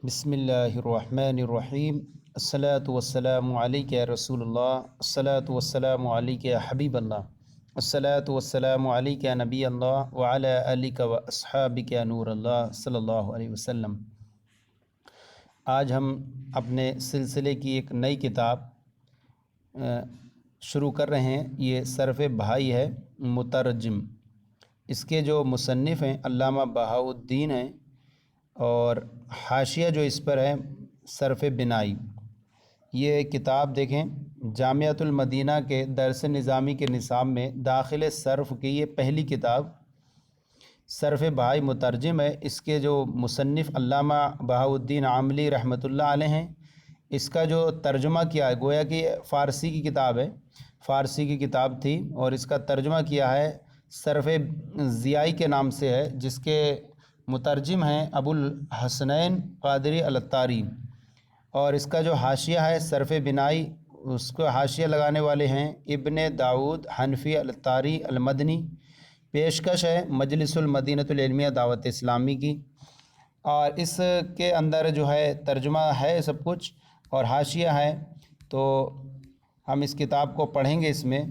بسم اللہ الرحمن الرحیم الصلاۃ والسلام علیک یا رسول اللہ الصلاۃ والسلام علیک یا حبیب اللہ الصلاۃ والسلام علیک یا نبی اللہ وعلی آلک و اصحابک یا نور اللہ صلی اللہ علیہ وسلم۔ آج ہم اپنے سلسلے کی ایک نئی کتاب شروع کر رہے ہیں۔ یہ صرف بھائی ہے مترجم۔ اس کے جو مصنف ہیں علامہ بہاؤالدین ہیں، اور حاشیہ جو اس پر ہے صرف بنائی۔ یہ کتاب دیکھیں، جامعۃ المدینہ کے درس نظامی کے نصاب میں داخل صرف کی یہ پہلی کتاب صرف بھائی مترجم ہے۔ اس کے جو مصنف علامہ بہاؤالدین عاملی رحمۃ اللہ علیہ ہیں، اس کا جو ترجمہ کیا ہے، گویا کہ فارسی کی کتاب ہے، فارسی کی کتاب تھی، اور اس کا ترجمہ کیا ہے صرف ضیائی کے نام سے ہے، جس کے مترجم ہیں ابو الحسنین قادری العطاری۔ اور اس کا جو حاشیہ ہے صرف بنائی، اس کو حاشیہ لگانے والے ہیں ابن داؤد حنفی العطاری المدنی۔ پیشکش ہے مجلس المدینۃ العلمیہ دعوت اسلامی کی، اور اس کے اندر جو ہے ترجمہ ہے سب کچھ اور حاشیہ ہے۔ تو ہم اس کتاب کو پڑھیں گے اس میں،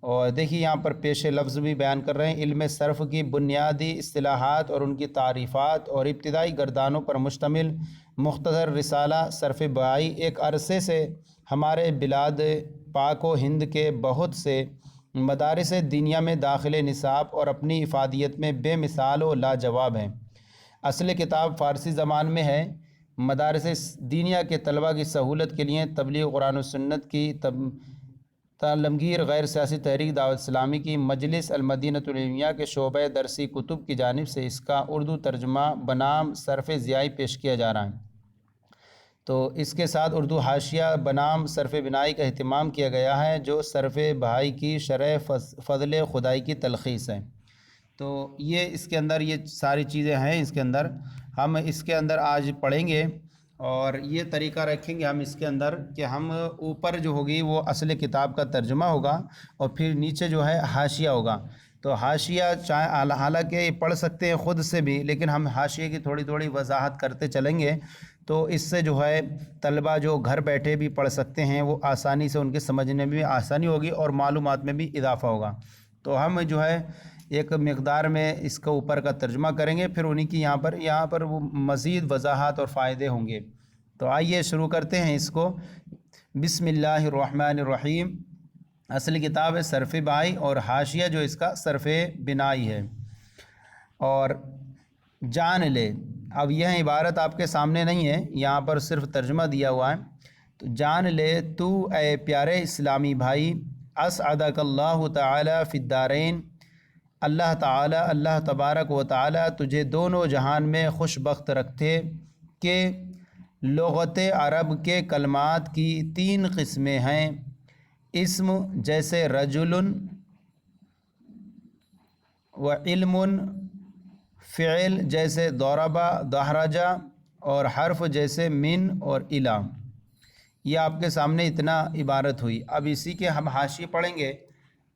اور دیکھیے یہاں پر پیش لفظ بھی بیان کر رہے ہیں۔ علم صرف کی بنیادی اصطلاحات اور ان کی تعریفات اور ابتدائی گردانوں پر مشتمل مختصر رسالہ صرف بھائی ایک عرصے سے ہمارے بلاد پاک و ہند کے بہت سے مدارس دینیہ میں داخل نصاب اور اپنی افادیت میں بے مثال و لاجواب ہیں۔ اصل کتاب فارسی زبان میں ہے۔ مدارس دینیہ کے طلباء کی سہولت کے لیے تبلیغ قرآن و سنت کی تعلیمگیر غیر سیاسی تحریک دعوت اسلامی کی مجلس المدینۃ العلمیہ کے شعبہ درسی کتب کی جانب سے اس کا اردو ترجمہ بنام صرف ضیائی پیش کیا جا رہا ہے۔ تو اس کے ساتھ اردو حاشیہ بنام صرف بنائی کا اہتمام کیا گیا ہے، جو صرف بھائی کی شرح فضل خدائی کی تلخیص ہے۔ تو یہ اس کے اندر یہ ساری چیزیں ہیں۔ اس کے اندر ہم اس کے اندر آج پڑھیں گے، اور یہ طریقہ رکھیں گے ہم اس کے اندر کہ ہم اوپر جو ہوگی وہ اصل کتاب کا ترجمہ ہوگا، اور پھر نیچے جو ہے حاشیہ ہوگا۔ تو حاشیہ حالانکہ یہ پڑھ سکتے ہیں خود سے بھی، لیکن ہم حاشیے کی تھوڑی تھوڑی وضاحت کرتے چلیں گے، تو اس سے جو ہے طلبہ جو گھر بیٹھے بھی پڑھ سکتے ہیں، وہ آسانی سے ان کے سمجھنے میں بھی آسانی ہوگی اور معلومات میں بھی اضافہ ہوگا۔ تو ہم جو ہے ایک مقدار میں اس کا اوپر کا ترجمہ کریں گے، پھر انہی کی یہاں پر وہ مزید وضاحت اور فائدے ہوں گے۔ تو آئیے شروع کرتے ہیں اس کو۔ بسم اللہ الرحمن الرحیم۔ اصل کتاب ہے صرف بھائی، اور حاشیہ جو اس کا صرف بنائی ہے۔ اور جان لے، اب یہ عبارت آپ کے سامنے نہیں ہے، یہاں پر صرف ترجمہ دیا ہوا ہے۔ تو جان لے تو اے پیارے اسلامی بھائی، اسعدک اللہ تعالی فی الدارین، اللہ تبارک و تعالی تجھے دونوں جہان میں خوش بخت رکھتے کہ لغت عرب کے کلمات کی 3 قسمیں ہیں۔ اسم جیسے رجل و علم، فعل جیسے ضربہ دحرجہ، اور حرف جیسے من اور الی۔ یہ آپ کے سامنے اتنا عبارت ہوئی۔ اب اسی کے ہم حاشیے پڑھیں گے۔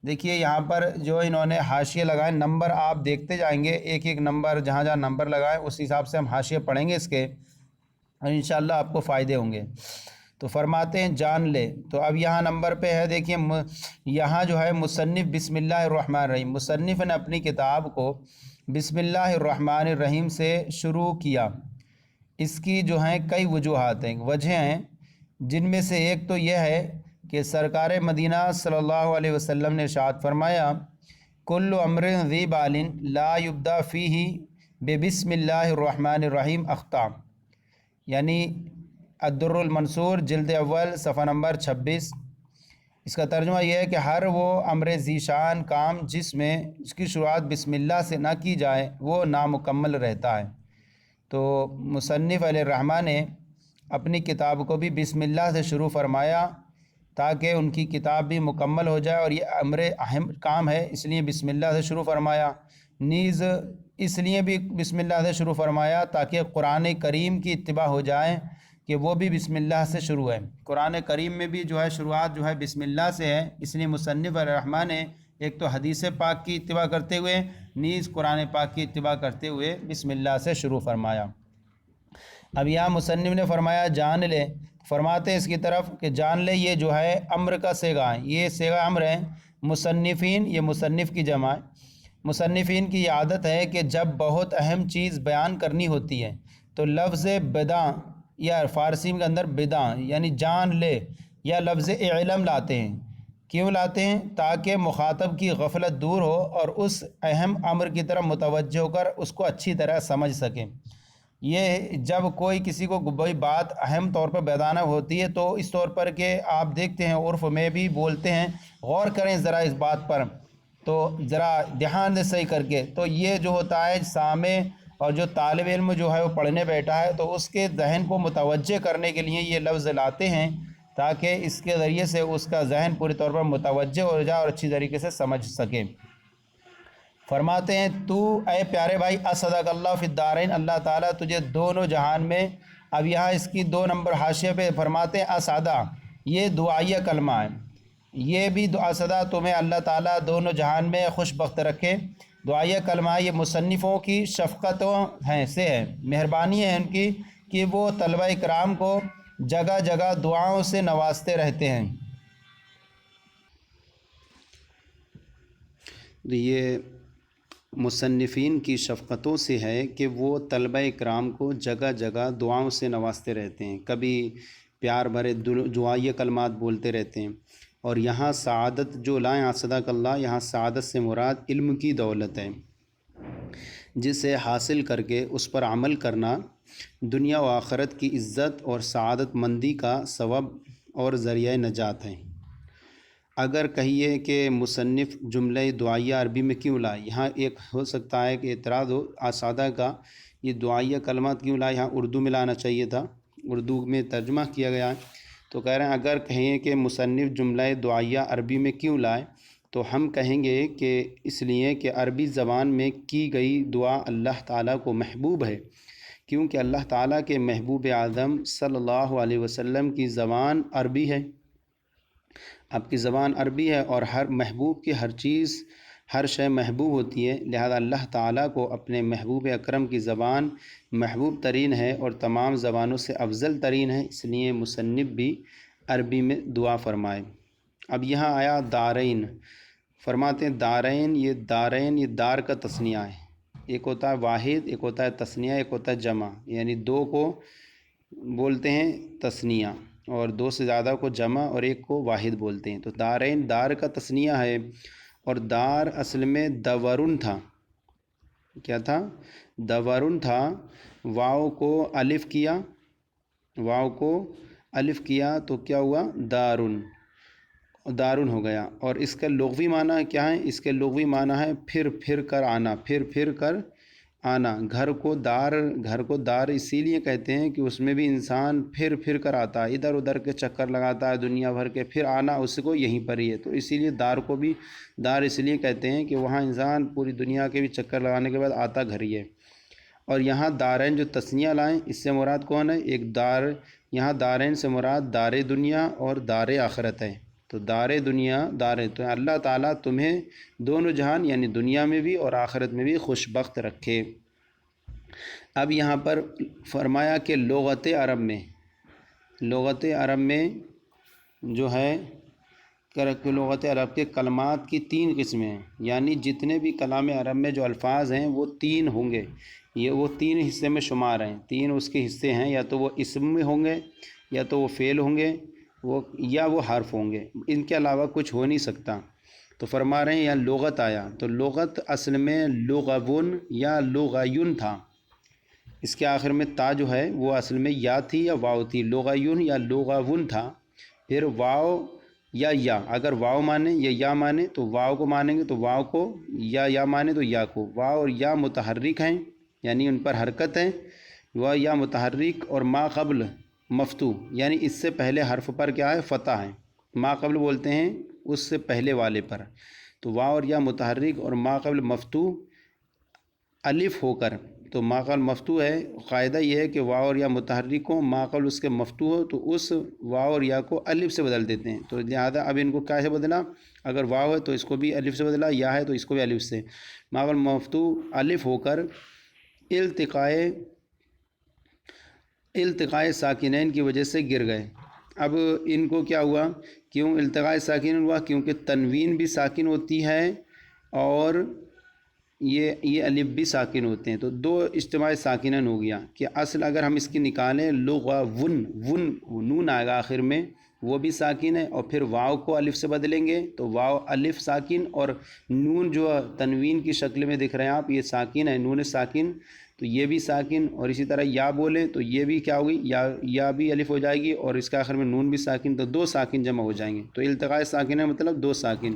دیکھیے یہاں پر جو انہوں نے حاشیے لگائے، نمبر آپ دیکھتے جائیں گے، ایک ایک نمبر جہاں جہاں نمبر لگائے اس حساب سے ہم حاشیے پڑھیں گے اس کے، اور انشاءاللہ آپ کو فائدے ہوں گے۔ تو فرماتے ہیں جان لے۔ تو اب یہاں نمبر پہ ہے، دیکھیے یہاں جو ہے مصنف بسم اللہ الرحمن الرحیم، مصنف نے اپنی کتاب کو بسم اللہ الرحمن الرحیم سے شروع کیا۔ اس کی جو ہیں کئی وجوہات ہیں، وجہیں ہیں، جن میں سے ایک تو یہ ہے کہ سرکار مدینہ صلی اللہ علیہ وسلم نے ارشاد فرمایا، کل امر ذی بال لا یبدا فیہ ببسم اللہ الرحمن الرحیم اخطا، یعنی الدر المنصور جلد اول صفحہ نمبر 26۔ اس کا ترجمہ یہ ہے کہ ہر وہ امر ذی شان کام جس میں اس کی شروعات بسم اللہ سے نہ کی جائے وہ نامکمل رہتا ہے۔ تو مصنف علیہ الرحمٰ نے اپنی کتاب کو بھی بسم اللہ سے شروع فرمایا تاکہ ان کی کتاب بھی مکمل ہو جائے، اور یہ امر اہم کام ہے، اس لیے بسم اللہ سے شروع فرمایا۔ نیز اس لیے بھی بسم اللہ سے شروع فرمایا تاکہ قرآن کریم کی اتباع ہو جائے کہ وہ بھی بسم اللہ سے شروع ہے۔ قرآن کریم میں بھی جو ہے شروعات جو ہے بسم اللہ سے ہے، اس لیے مصنف الرحمٰ نے ایک تو حدیث پاک کی اتباع کرتے ہوئے، نیز قرآن پاک کی اتباع کرتے ہوئے بسم اللہ سے شروع فرمایا۔ اب یہاں مصنف نے فرمایا جان لے، فرماتے ہیں اس کی طرف کہ جان لے یہ جو ہے امر کا صیغہ ہے، یہ صیغہ امر ہے۔ مصنفین یہ مصنف کی جمع ہے۔ مصنفین کی یہ عادت ہے کہ جب بہت اہم چیز بیان کرنی ہوتی ہے تو لفظ بدع یا فارسی کے اندر بدع یعنی جان لے یا لفظ علم لاتے ہیں۔ کیوں لاتے ہیں؟ تاکہ مخاطب کی غفلت دور ہو اور اس اہم امر کی طرف متوجہ ہو کر اس کو اچھی طرح سمجھ سکیں۔ یہ جب کوئی کسی کو کوئی بات اہم طور پر بیانہ ہوتی ہے تو اس طور پر کہ آپ دیکھتے ہیں عرف میں بھی بولتے ہیں، غور کریں ذرا اس بات پر، تو ذرا دھیان دے صحیح کر کے، تو یہ جو ہوتا ہے سامع اور جو طالب علم جو ہے وہ پڑھنے بیٹھا ہے تو اس کے ذہن کو متوجہ کرنے کے لیے یہ لفظ لاتے ہیں تاکہ اس کے ذریعے سے اس کا ذہن پوری طور پر متوجہ ہو جائے اور اچھی طریقے سے سمجھ سکے۔ فرماتے ہیں تو اے پیارے بھائی اصدق اللہ فی الدارین، اللہ تعالیٰ تجھے دونوں جہان میں، اب یہاں اس کی 2 نمبر حاشیے پہ فرماتے ہیں اسعدہ، یہ دعائیہ کلمہ ہے، یہ بھی اسعدہ تمہیں اللہ تعالیٰ دونوں جہان میں خوش بخت رکھے۔ دعائیہ کلمہ یہ مصنفوں کی شفقتوں ہیں سے ہے، مہربانی ہے ان کی کہ وہ طلبہ کرام کو جگہ جگہ دعاؤں سے نوازتے رہتے ہیں۔ یہ مصنفین کی شفقتوں سے ہے کہ وہ طلبہ کرام کو جگہ جگہ دعاؤں سے نوازتے رہتے ہیں، کبھی پیار بھرے دعائیہ کلمات بولتے رہتے ہیں۔ اور یہاں سعادت جو لائیں صدق اللہ، یہاں سعادت سے مراد علم کی دولت ہے، جسے حاصل کر کے اس پر عمل کرنا دنیا و آخرت کی عزت اور سعادت مندی کا سبب اور ذریعہ نجات ہے۔ اگر کہیے کہ مصنف جملہ دعائیہ عربی میں کیوں لائے، یہاں ایک ہو سکتا ہے کہ اعتراض ہو اسعدہ کا، یہ دعائیہ کلمات کیوں لائے، یہاں اردو میں لانا چاہیے تھا، اردو میں ترجمہ کیا گیا ہے۔ تو کہہ رہے ہیں اگر کہیں کہ مصنف جملہ دعائیہ عربی میں کیوں لائے تو ہم کہیں گے کہ اس لیے کہ عربی زبان میں کی گئی دعا اللہ تعالیٰ کو محبوب ہے، کیونکہ اللہ تعالیٰ کے محبوب اعظم صلی اللہ علیہ وسلم کی زبان عربی ہے، آپ کی زبان عربی ہے، اور ہر محبوب کی ہر چیز ہر شے محبوب ہوتی ہے، لہذا اللہ تعالیٰ کو اپنے محبوب اکرم کی زبان محبوب ترین ہے اور تمام زبانوں سے افضل ترین ہے، اس لیے مصنف بھی عربی میں دعا فرمائے۔ اب یہاں آیا دارین، فرماتے ہیں دارین یہ دار کا تثنیہ ہے، ایک ہوتا ہے واحد، ایک ہوتا ہے تثنیہ، ایک ہوتا ہے جمع، یعنی 2 کو بولتے ہیں تثنیہ اور 2 سے زیادہ کو جمع اور 1 کو واحد بولتے ہیں۔ تو دارین دار کا تثنیہ ہے، اور دار اصل میں دورن تھا، کیا تھا؟ دورن تھا، واو کو الف کیا، واو کو الف کیا تو کیا ہوا؟ دارن، دارن ہو گیا۔ اور اس کا لغوی معنی کیا ہے؟ اس کے لغوی معنی ہے پھر پھر کر آنا، پھر پھر کر آنا۔ گھر کو دار اسی لیے کہتے ہیں کہ اس میں بھی انسان پھر پھر کر آتا ہے، ادھر ادھر کے چکر لگاتا ہے دنیا بھر کے، پھر آنا اس کو یہیں پر ہی ہے، تو اسی لیے دار کو بھی دار اس لیے کہتے ہیں کہ وہاں انسان پوری دنیا کے بھی چکر لگانے کے بعد آتا گھر ہی ہے۔ اور یہاں دارین جو تثنیہ لائیں اس سے مراد کون ہے؟ ایک دار، یہاں دارین سے مراد دار دنیا اور دار آخرت ہے، تو دار دنیا تو اللہ تعالیٰ تمہیں دونوں جہان یعنی دنیا میں بھی اور آخرت میں بھی خوش بخت رکھے۔ اب یہاں پر فرمایا کہ لغت عرب میں جو ہے لغت عرب کے کلمات کی 3 قسمیں ہیں، یعنی جتنے بھی کلام عرب میں جو الفاظ ہیں وہ 3 ہوں گے، یہ وہ 3 حصے میں شمار ہیں، 3 اس کے حصے ہیں، یا تو وہ اسم میں ہوں گے، یا تو وہ فعل ہوں گے، یا وہ حرف ہوں گے، ان کے علاوہ کچھ ہو نہیں سکتا۔ تو فرما رہے ہیں یہاں لغت آیا، تو لغت اصل میں لغون یا لغیون تھا، اس کے آخر میں تا جو ہے وہ اصل میں یا تھی یا واو تھی، لغیون یا لغون تھا، پھر واو یا اگر واو مانے یا مانے تو واو کو مانیں گے تو واو کو، یا مانے تو یا کو، واو اور یا متحرک ہیں یعنی ان پر حرکت ہے، یا متحرک، اور ما قبل مفتوح یعنی اس سے پہلے حرف پر کیا ہے؟ فتح ہے، ما قبل بولتے ہیں اس سے پہلے والے پر، تو واو اور یا متحرک اور ما قبل مفتوح الف ہو کر، تو ما قبل مفتوح ہے، قاعدہ یہ ہے کہ واو اور یا متحرک ہو، ما قبل اس کے مفتوح ہو تو اس واو اور یا کو الف سے بدل دیتے ہیں، تو لہٰذا اب ان کو کیا سے بدلا؟ اگر واو ہے تو اس کو بھی الف سے بدلا، یا ہے تو اس کو بھی الف سے، ما قبل مفتوح الف ہو کر التقائے التقائے ساکنین کی وجہ سے گر گئے۔ اب ان کو کیا ہوا؟ کیوں التقائے ساکنین ہوا؟ کیونکہ تنوین بھی ساکن ہوتی ہے اور یہ الف بھی ساکن ہوتے ہیں، تو دو اجتماع ساکنن ہو گیا کہ اصل اگر ہم اس کی نکالیں لغون، نون آئے گا آخر میں، وہ بھی ساکن ہے، اور پھر واو کو الف سے بدلیں گے تو واو الف ساکن، اور نون جو تنوین کی شکل میں دکھ رہے ہیں آپ، یہ ساکن ہے، نون ساکن، تو یہ بھی ساکن، اور اسی طرح یا بولیں تو یہ بھی کیا ہوگی؟ یا بھی الف ہو جائے گی، اور اس کے آخر میں نون بھی ساکن، تو دو ساکن جمع ہو جائیں گے، تو التقاء ساکن ہے مطلب دو ساکن۔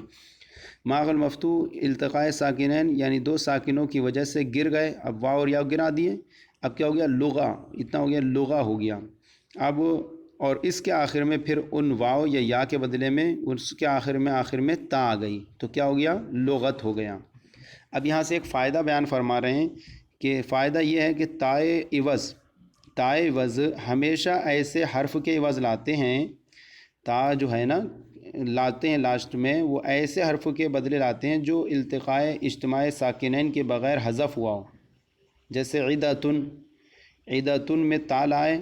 ماغ المفتوح التقاء ساکنین یعنی دو ساکنوں کی وجہ سے گر گئے۔ اب واو اور یا گرا دیے، اب کیا ہو گیا؟ لغا، اتنا ہو گیا، لغا ہو گیا۔ اب اور اس کے آخر میں پھر ان واو یا کے بدلے میں اس کے آخر میں تا آ گئی، تو کیا ہو گیا؟ لغت ہو گیا۔ اب یہاں سے ایک فائدہ بیان فرما رہے ہیں کہ فائدہ یہ ہے کہ تائے عوض ہمیشہ ایسے حرف کے عوض لاتے ہیں، تا جو ہے نا لاتے ہیں لاسٹ میں، وہ ایسے حرف کے بدلے لاتے ہیں جو التقاء اجتماع ساکنین کے بغیر حذف ہوا ہو۔ جیسے عیدتن میں تا لائے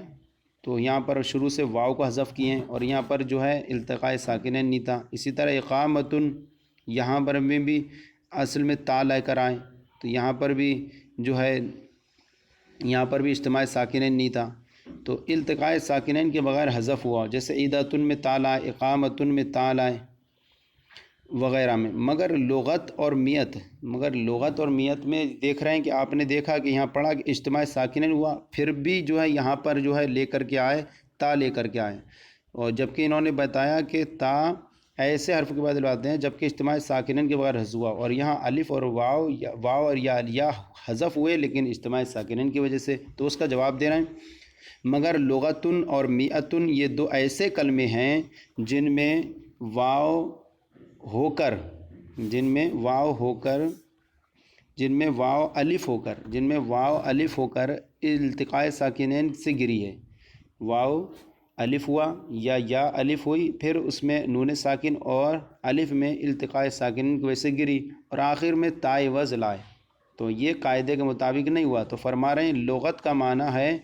تو یہاں پر شروع سے واو کو حذف کیے ہیں، اور یہاں پر جو ہے التقاء ساکنین نہیں تھا۔ اسی طرح اقامتن، یہاں پر بھی اصل میں تا لے کر آئیں تو یہاں پر بھی جو ہے یہاں پر بھی اجتماع ساکنین نہیں تھا، تو التقاء ساکنین کے بغیر حذف ہوا، جیسے عیدتن میں تا لائے، اقامتن میں تا لائے وغیرہ میں۔ مگر لغت اور میت میں دیکھ رہے ہیں کہ آپ نے دیکھا کہ یہاں پڑھا کہ اجتماع ساکنین ہوا، پھر بھی جو ہے یہاں پر جو ہے لے کر کے آئے، تا لے کر کے آئے، اور جبکہ انہوں نے بتایا کہ تا ایسے حرف کے بعد لاتے ہیں جبکہ اجتماع ساکنین کے بغیر حذف ہوا، اور یہاں الف اور واو اور یا حذف ہوئے لیکن اجتماع ساکنین کی وجہ سے، تو اس کا جواب دے رہے ہیں مگر لغتن اور میتن یہ دو ایسے کلمے ہیں جن میں واو الف ہو کر التقاء ساکنین سے گری ہے۔ واو الف ہوا یا الف ہوئی، پھر اس میں نون ساکن اور الف میں التقاء ساکنین کی وجہ سے گری، اور آخر میں تا عوض لائے، تو یہ قاعدے کے مطابق نہیں ہوا۔ تو فرما رہے ہیں لغت کا معنی ہے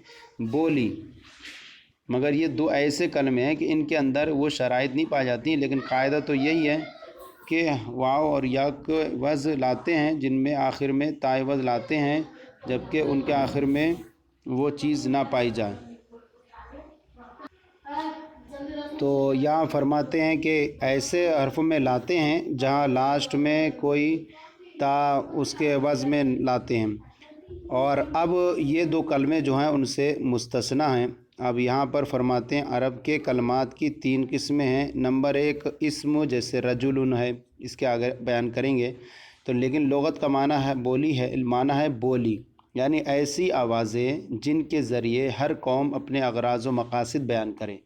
بولی، مگر یہ دو ایسے کلمے ہیں کہ ان کے اندر وہ شرائط نہیں پائی جاتی، لیکن قاعدہ تو یہی ہے کہ واو اور یا کے عوض لاتے ہیں جن میں آخر میں تا عوض لاتے ہیں جبکہ ان کے آخر میں وہ چیز نہ پائی جائے۔ تو یہاں فرماتے ہیں کہ ایسے حرف میں لاتے ہیں جہاں لاسٹ میں کوئی تا اس کے عوض میں لاتے ہیں، اور اب یہ دو کلمے جو ہیں ان سے مستثنیٰ ہیں۔ اب یہاں پر فرماتے ہیں عرب کے کلمات کی تین قسمیں ہیں۔ نمبر ایک اسم، جیسے رجل ہے، اس کے آگے بیان کریں گے، تو لیکن لغت کا معنی ہے بولی، یعنی ایسی آوازیں جن کے ذریعے ہر قوم اپنے اغراض و مقاصد بیان کرے۔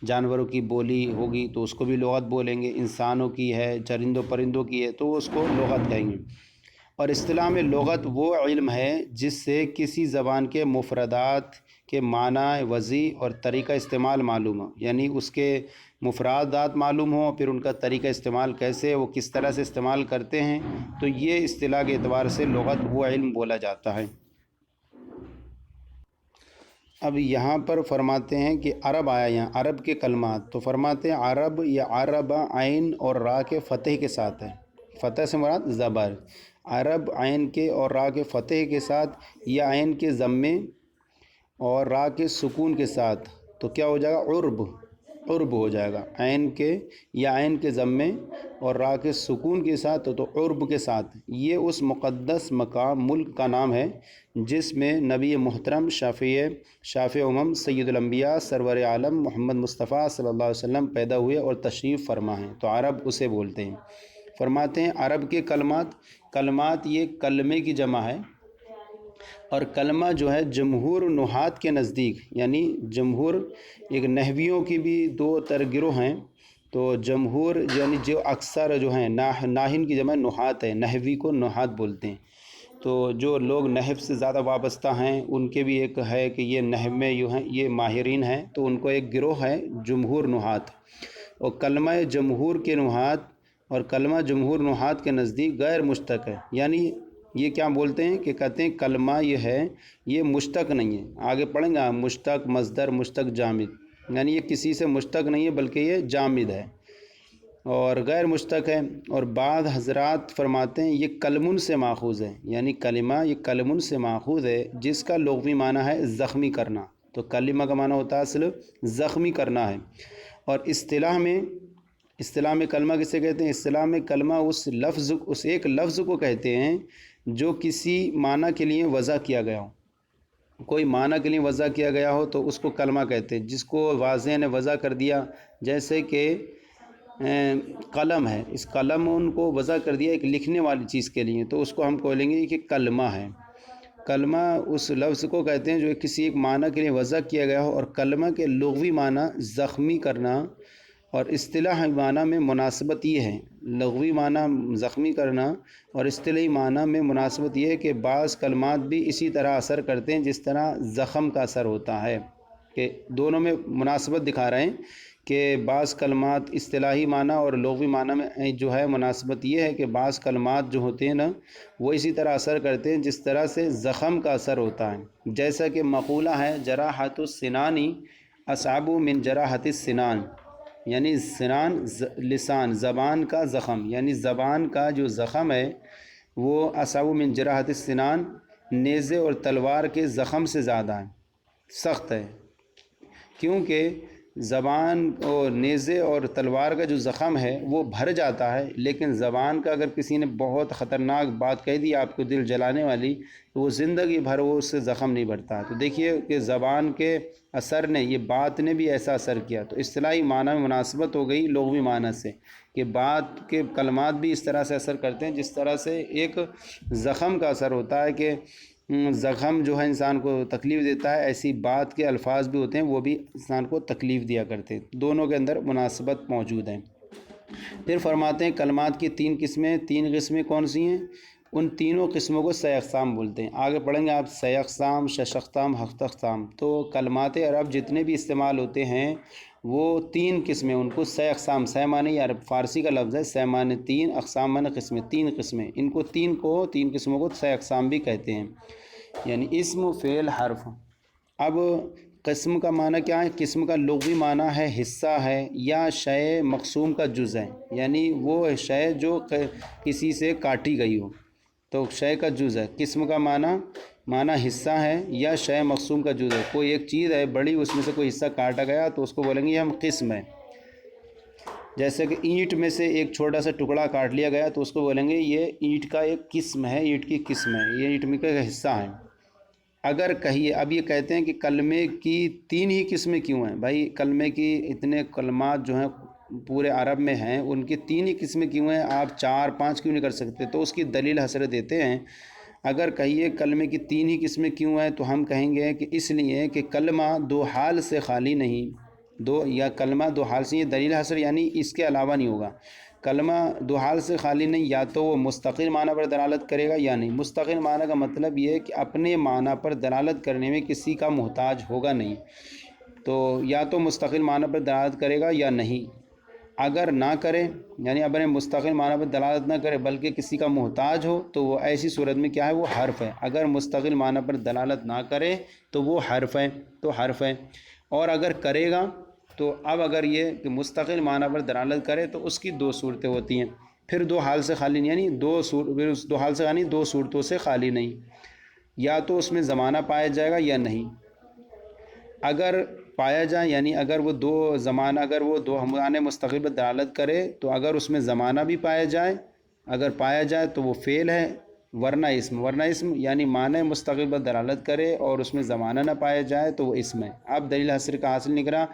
جانوروں کی بولی ہوگی تو اس کو بھی لغت بولیں گے، انسانوں کی ہے، چرندوں پرندوں کی ہے تو اس کو لغت کہیں گے۔ اور اصطلاح میں لغت وہ علم ہے جس سے کسی زبان کے مفردات کے معنی وضعی اور طریقہ استعمال معلوم ہو، یعنی اس کے مفردات معلوم ہوں، پھر ان کا طریقہ استعمال کیسے، وہ کس طرح سے استعمال کرتے ہیں، تو یہ اصطلاح کے اعتبار سے لغت وہ علم بولا جاتا ہے۔ اب یہاں پر فرماتے ہیں کہ عرب آیا، یہاں عرب کے کلمات، تو فرماتے ہیں عرب یا عرب عین اور را کے فتح کے ساتھ ہے، فتح سے مراد زبر، عرب عین کے اور را کے فتح کے ساتھ، یا عین کے ضمے اور را کے سکون کے ساتھ، تو کیا ہو جائے گا؟ عرب ہو جائے گا، عین کے یا عین کے ضمے اور را کے سکون کے ساتھ، تو عرب کے ساتھ۔ یہ اس مقدس مقام ملک کا نام ہے جس میں نبی محترم شافع امم سید الانبیاء سرور عالم محمد مصطفیٰ صلی اللہ علیہ وسلم پیدا ہوئے اور تشریف فرما ہیں، تو عرب اسے بولتے ہیں۔ فرماتے ہیں عرب کے کلمات یہ کلمے کی جمع ہے، اور کلمہ جو ہے جمہور نحات کے نزدیک، یعنی جمہور ایک نحویوں کی بھی دو گروہ ہیں، تو جمہور یعنی جو اکثر جو ہیں ناہن کی جمع نحات ہے، نحوی کو نحات بولتے ہیں، تو جو لوگ نحو سے زیادہ وابستہ ہیں ان کے بھی ایک ہے کہ یہ نحو میں یہ ماہرین ہیں، تو ان کو ایک گروہ ہے جمہور نحات، اور کلمہ جمہور کے نحات اور کلمہ جمہور نحات کے نزدیک غیر مشتق ہے، یعنی یہ کیا بولتے ہیں کہ کہتے ہیں کلمہ یہ ہے، یہ مشتق نہیں ہے، آگے پڑھیں گے مشتق مصدر مشتق جامد، یعنی یہ کسی سے مشتق نہیں ہے بلکہ یہ جامد ہے اور غیر مشتق ہے۔ اور بعض حضرات فرماتے ہیں یہ کلمن سے ماخوذ ہے، یعنی کلمہ یہ کلمن سے ماخوذ ہے جس کا لغوی معنی ہے زخمی کرنا۔ تو کلمہ کا معنی ہوتا ہے اصل زخمی کرنا ہے۔ اور اصطلاح میں کلمہ کسے کہتے ہیں؟ اصطلاح میں کلمہ اس ایک لفظ کو کہتے ہیں جو کسی معنی کے لیے وضع کیا گیا ہو، کوئی معنی کے لیے وضع کیا گیا ہو تو اس کو کلمہ کہتے ہیں، جس کو واضح نے وضع کر دیا، جیسے کہ قلم ہے، اس قلم ان کو وضع کر دیا ایک لکھنے والی چیز کے لیے، تو اس کو ہم بولیں گے کہ کلمہ ہے۔ کلمہ اس لفظ کو کہتے ہیں جو کسی ایک معنی کے لیے وضع کیا گیا ہو، اور کلمہ کے لغوی معنی زخمی کرنا اور اصطلاحی معنی میں مناسبت یہ ہے، لغوی معنی زخمی کرنا اور اصطلاحی معنی میں مناسبت یہ ہے کہ بعض کلمات بھی اسی طرح اثر کرتے ہیں جس طرح زخم کا اثر ہوتا ہے، کہ دونوں میں مناسبت دکھا رہے ہیں کہ بعض کلمات اصطلاحی معنی اور لغوی معنی میں جو ہے مناسبت یہ ہے کہ بعض کلمات جو ہوتے ہیں نا وہ اسی طرح اثر کرتے ہیں جس طرح سے زخم کا اثر ہوتا ہے، جیسا کہ مقولہ ہے جراحت السنانی اصعب من جراحت السنان، یعنی سنان لسان زبان کا زخم، یعنی زبان کا جو زخم ہے وہ اصعب من جراحت السنان نیزے اور تلوار کے زخم سے زیادہ ہے، سخت ہے، کیونکہ زبان اور نیزے اور تلوار کا جو زخم ہے وہ بھر جاتا ہے، لیکن زبان کا اگر کسی نے بہت خطرناک بات کہہ دی آپ کو دل جلانے والی تو وہ زندگی بھر وہ اس سے زخم نہیں بھرتا۔ تو دیکھیے کہ زبان کے اثر نے، یہ بات نے بھی ایسا اثر کیا، تو اصطلاحی معنی میں مناسبت ہو گئی لغوی معنی سے کہ بات کے کلمات بھی اس طرح سے اثر کرتے ہیں جس طرح سے ایک زخم کا اثر ہوتا ہے، کہ زخم جو ہے انسان کو تکلیف دیتا ہے، ایسی بات کے الفاظ بھی ہوتے ہیں وہ بھی انسان کو تکلیف دیا کرتے ہیں، دونوں کے اندر مناسبت موجود ہے۔ پھر فرماتے ہیں کلمات کی تین قسمیں کون سی ہیں؟ ان تینوں قسموں کو سی اقسام بولتے ہیں، آگے پڑھیں گے آپ، سی اقسام، شش اقسام، ہفت اقسام۔ تو کلمات عرب جتنے بھی استعمال ہوتے ہیں وہ تین قسمیں، ان کو سی اقسام، سی معنی عرب فارسی کا لفظ ہے، سی معنی تین، اقسام معنی قسمیں، تین قسمیں، ان کو تین قسموں کو سی اقسام بھی کہتے ہیں، یعنی اسم، فعل، حرف۔ اب قسم کا معنی کیا ہے؟ قسم کا لغوی معنی ہے حصہ ہے یا شے مقسوم کا جز ہے، یعنی وہ شے جو کسی سے کاٹی گئی ہو تو شے کا جز ہے۔ قسم کا معنی حصہ ہے یا شے مقسوم کا جز ہے، کوئی ایک چیز ہے بڑی، اس میں سے کوئی حصہ کاٹا گیا تو اس کو بولیں گے یہ ہم قسم ہے، جیسے کہ اینٹ میں سے ایک چھوٹا سا ٹکڑا کاٹ لیا گیا تو اس کو بولیں گے یہ اینٹ کا ایک قسم ہے، اینٹ کی قسم ہے، یہ اینٹ میں کا حصہ ہے۔ اگر کہیے، اب یہ کہتے ہیں کہ کلمے کی تین ہی قسمیں کیوں ہیں؟ بھائی کلمے کی اتنے کلمات جو ہیں پورے عرب میں ہیں، ان کی تین ہی قسمیں کیوں ہیں؟ آپ 4-5 کیوں نہیں کر سکتے؟ تو اس کی دلیل حضرت دیتے ہیں، اگر کہیے کلمے کی تین ہی قسمیں کیوں ہیں تو ہم کہیں گے کہ اس لیے کہ کلمہ دو حال سے خالی نہیں، کلمہ دو حال سے، یہ دلیل حسر یعنی اس کے علاوہ نہیں ہوگا، کلمہ دو حال سے خالی نہیں، یا تو وہ مستقل معنی پر دلالت کرے گا یا نہیں۔ مستقل معنی کا مطلب یہ ہے کہ اپنے معنی پر دلالت کرنے میں کسی کا محتاج ہوگا نہیں، تو یا تو مستقل معنی پر دلالت کرے گا یا نہیں۔ اگر نہ کرے، یعنی اپنے مستقل معنی پر دلالت نہ کرے بلکہ کسی کا محتاج ہو تو وہ ایسی صورت میں کیا ہے؟ وہ حرف ہے۔ اگر مستقل معنی پر دلالت نہ کرے تو وہ حرف ہے، اور اگر کرے گا تو اب اگر یہ کہ مستقل معنی پر دلالت کرے تو اس کی دو صورتیں ہوتی ہیں، پھر دو حال سے خالی نہیں، یعنی دو صورتوں سے خالی نہیں، یا تو اس میں زمانہ پایا جائے گا یا نہیں۔ اگر پایا جائے، یعنی اگر وہ دو معنی مستقل پر دلالت کرے تو اگر اس میں زمانہ بھی پایا جائے تو وہ فعل ہے، ورنہ اسم یعنی معنی مستقل پر دلالت کرے اور اس میں زمانہ نہ پایا جائے تو وہ اسم ہے۔ اب دلیل حاصل کا حاصل نکلا،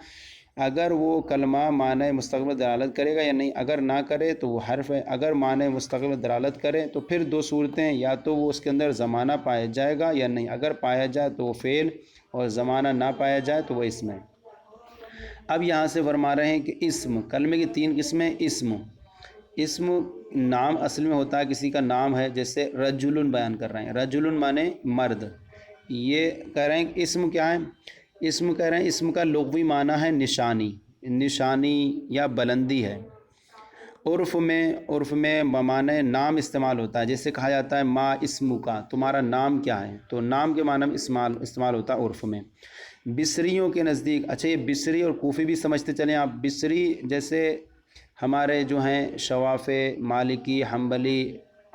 اگر وہ کلمہ معنی مستقل پر دلالت کرے گا یا نہیں، اگر نہ کرے تو وہ حرف ہے، اگر معنی مستقل پر دلالت کرے تو پھر دو صورتیں، یا تو وہ اس کے اندر زمانہ پایا جائے گا یا نہیں، اگر پایا جائے تو وہ فعل اور زمانہ نہ پایا جائے تو وہ اسم ہے۔ اب یہاں سے فرما رہے ہیں کہ اسم، کلمے کی تین قسمیں۔ اسم نام اصل میں ہوتا ہے، کسی کا نام ہے، جیسے رجل بیان کر رہے ہیں، رجل مانے مرد، یہ کہہ رہے ہیں کہ اسم کیا ہے؟ اسم کہہ رہے ہیں اسم کا لغوی معنی ہے نشانی یا بلندی ہے، عرف میں بمعنی نام استعمال ہوتا ہے، جیسے کہا جاتا ہے ما اسمو کا، تمہارا نام کیا ہے، تو نام کے معنی میں استعمال ہوتا ہے عرف میں۔ بصریوں کے نزدیک، اچھا یہ بصری اور کوفی بھی سمجھتے چلیں آپ۔ بصری جیسے ہمارے جو ہیں شوافع، مالکی، حنبلی،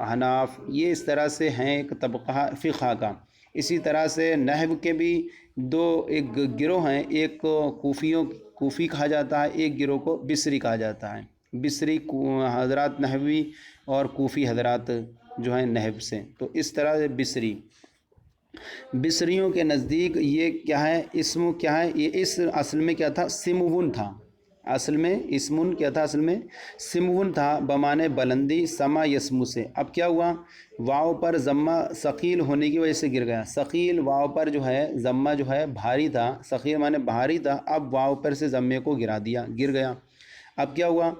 حناف، یہ اس طرح سے ہیں ایک طبقہ فقہ کا۔ اسی طرح سے نحو کے بھی ایک گروہ ہیں، ایک کوفی کہا جاتا ہے، ایک گروہ کو بصری کہا جاتا ہے۔ بصری حضرات نحوی اور کوفی حضرات جو ہیں نحو سے، تو اس طرح سے بصریوں کے نزدیک یہ کیا ہے، اسم کیا ہے، یہ اصل میں کیا تھا، سمون تھا۔ اصل میں اسمن کیا تھا، اصل میں سمون تھا، بمانے بلندی، سما یسمو سے۔ اب کیا ہوا، واو پر ضمہ ثقیل ہونے کی وجہ سے گر گیا۔ ثقیل واو پر جو ہے ضمہ جو ہے بھاری تھا، ثقیل مانے بھاری تھا، اب واو پر سے ضمے کو گر گیا۔ اب کیا ہوا،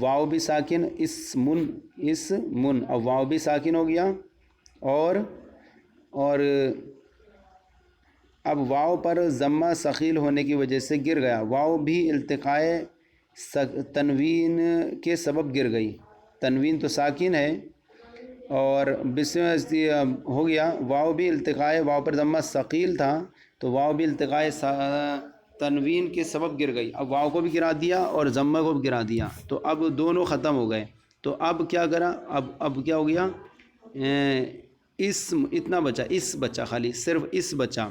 واو بھی ساکن، اسمن، اب واو بھی ساکن ہو گیا، اور اب واو پر ضمہ ثقیل ہونے کی وجہ سے گر گیا۔ واو بھی التقائے تنوین کے سبب گر گئی، تنوین تو ساکن ہے، اور ہو گیا، واو بھی التقائے، واو پر ضمہ ثقیل تھا تو واو بھی التقائے تنوین کے سبب گر گئی۔ اب واو کو بھی گرا دیا اور ضمہ کو بھی گرا دیا، تو اب دونوں ختم ہو گئے۔ تو اب کیا کرا، اب کیا ہو گیا، اسم اتنا بچا، اس بچا، خالی صرف اس بچا۔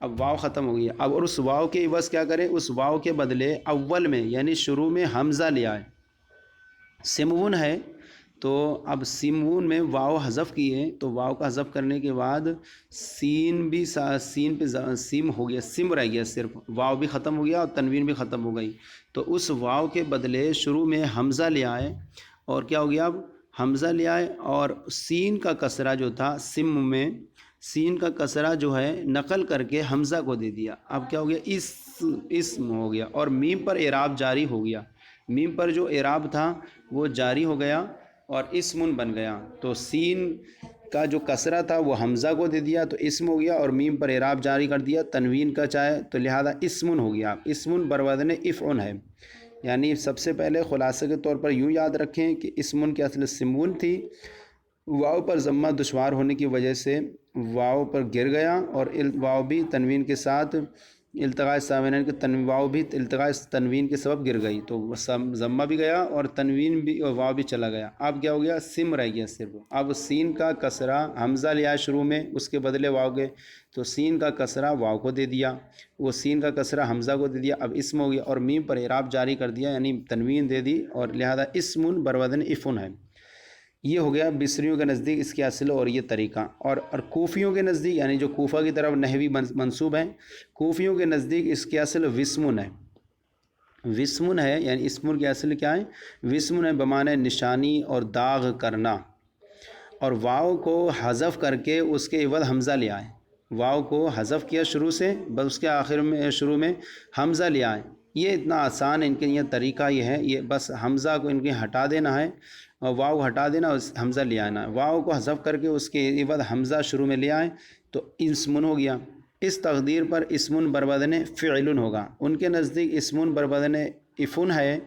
اب واو ختم ہو گیا، اب اور اس واو کے عوض کیا کریں، اس واو کے بدلے اول میں یعنی شروع میں حمزہ لیا ہے۔ سمون ہے تو اب سمون میں واو حذف کیے، تو واو کا حذف کرنے کے بعد سین پہ سیم ہو گیا، سم رہ گیا، صرف واو بھی ختم ہو گیا اور تنوین بھی ختم ہو گئی، تو اس واو کے بدلے شروع میں حمزہ لیا ہے، اور کیا ہو گیا، اب حمزہ لیا ہے، اور سین کا کسرہ جو تھا سم میں، سین کا کسرہ جو ہے نقل کر کے حمزہ کو دے دیا۔ اب کیا ہو گیا، اسم ہو گیا، اور میم پر اعراب جاری ہو گیا، میم پر جو اعراب تھا وہ جاری ہو گیا اور اسمن بن گیا۔ تو سین کا جو کسرہ تھا وہ حمزہ کو دے دیا تو اسم ہو گیا، اور میم پر اعراب جاری کر دیا تنوین کا چاہے تو لہذا اسمن ہو گیا۔ اسمن بروزن افعن ہے، یعنی سب سے پہلے خلاصے کے طور پر یوں یاد رکھیں کہ اسمن کی اصل سمون تھی، واو پر ضمہ دشوار ہونے کی وجہ سے واو پر گر گیا، اور واو بھی تنوین کے ساتھ التقاء سامعین کے واو بھی التقاء تنوین کے سبب گر گئی، تو ضمہ بھی گیا اور تنوین بھی، اور واو بھی چلا گیا۔ اب کیا ہو گیا، سم رہ گیا صرف۔ اب سین کا کسرہ حمزہ لیا شروع میں، اس کے بدلے واو گئے، تو سین کا کسرہ واو کو دے دیا، وہ سین کا کسرہ حمزہ کو دے دیا، اب اسم ہو گیا، اور میم پر اعراب جاری کر دیا یعنی تنوین دے دی، اور لہذا اسمن بروزن افن ہے۔ یہ ہو گیا بصریوں کے نزدیک اس کے اصل اور یہ طریقہ۔ اور کوفیوں کے نزدیک، یعنی جو کوفہ کی طرف نحوی منسوب ہیں، کوفیوں کے نزدیک اس کے اصل وسمن ہے، وسمن ہے، یعنی اسمن کے اصل کیا ہے، وسمن ہے، بمعنی نشانی اور داغ کرنا، اور واو کو حذف کر کے اس کے عوض حمزہ لیا ہے، واو کو حذف کیا شروع سے، بس اس کے آخر میں شروع میں حمزہ لیا ہے۔ یہ اتنا آسان ہے ان کے، یہ طریقہ یہ ہے، یہ بس حمزہ کو ان کے ہٹا دینا ہے، اور واو ہٹا دینا اور حمزہ لے آنا، واو کو حذف کر کے اس کے عوض حمزہ شروع میں لے آئیں تو اسمن ہو گیا۔ اس تقدیر پر اسمن بربدن فعل ہوگا، ان کے نزدیک اسمن بربدن افن ہے،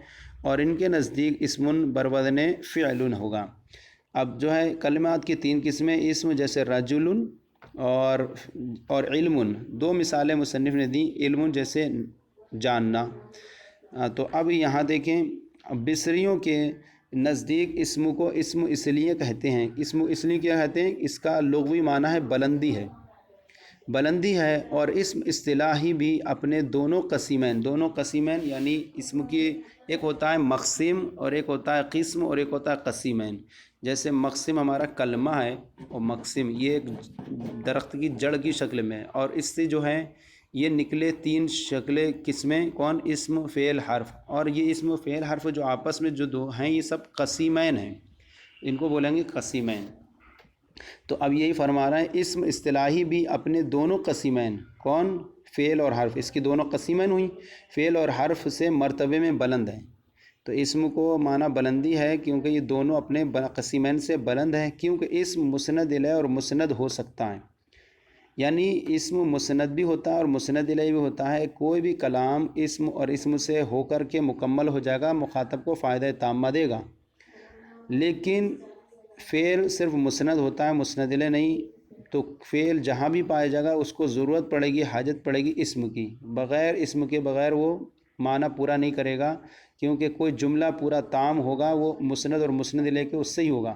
اور ان کے نزدیک اسمن بربدن فعل ہوگا۔ اب جو ہے کلمات کی 3 قسمیں، اسم جیسے رجل اور علم، 2 مثالیں مصنف نے دیں، علم جیسے جاننا۔ تو اب یہاں دیکھیں، بصریوں کے نزدیک اسم کو اسم اس لیے کہتے ہیں، اسم اس لیے کیا کہتے ہیں، اس کا لغوی معنی ہے بلندی ہے، بلندی ہے، اور اسم اصطلاحی بھی اپنے دونوں قسیمین یعنی اسم کی ایک ہوتا ہے مقسم اور ایک ہوتا ہے قسم اور ایک ہوتا ہے قسیمین۔ جیسے مقسم ہمارا کلمہ ہے، اور مقسم یہ ایک درخت کی جڑ کی شکل میں ہے، اور اس سے جو ہے یہ نکلے 3 شکلیں قسمیں، کون، اسم فعل حرف، اور یہ اسم فعل حرف جو آپس میں جو 2 ہیں یہ سب قسیمین ہیں، ان کو بولیں گے قسیمین۔ تو اب یہی فرما رہا ہے، اسم اصطلاحی بھی اپنے دونوں قسیمین، کون، فعل اور حرف، اس کی دونوں قسیمین ہوئیں، فعل اور حرف سے مرتبے میں بلند ہیں۔ تو اسم کو معنی بلندی ہے کیونکہ یہ دونوں اپنے قسیمین سے بلند ہیں، کیونکہ اسم مسند الیہ اور مسند ہو سکتا ہے، یعنی اسم مسند بھی ہوتا ہے اور مسند الیہ بھی ہوتا ہے۔ کوئی بھی کلام اسم اور اسم سے ہو کر کے مکمل ہو جائے گا، مخاطب کو فائدہ تامہ دے گا، لیکن فعل صرف مسند ہوتا ہے، مسند الیہ نہیں۔ تو فعل جہاں بھی پایا جائے گا اس کو ضرورت پڑے گی، حاجت پڑے گی اسم کی، بغیر اسم کے بغیر وہ معنی پورا نہیں کرے گا، کیونکہ کوئی جملہ پورا تام ہوگا وہ مسند اور مسند الیہ کے اس سے ہی ہوگا۔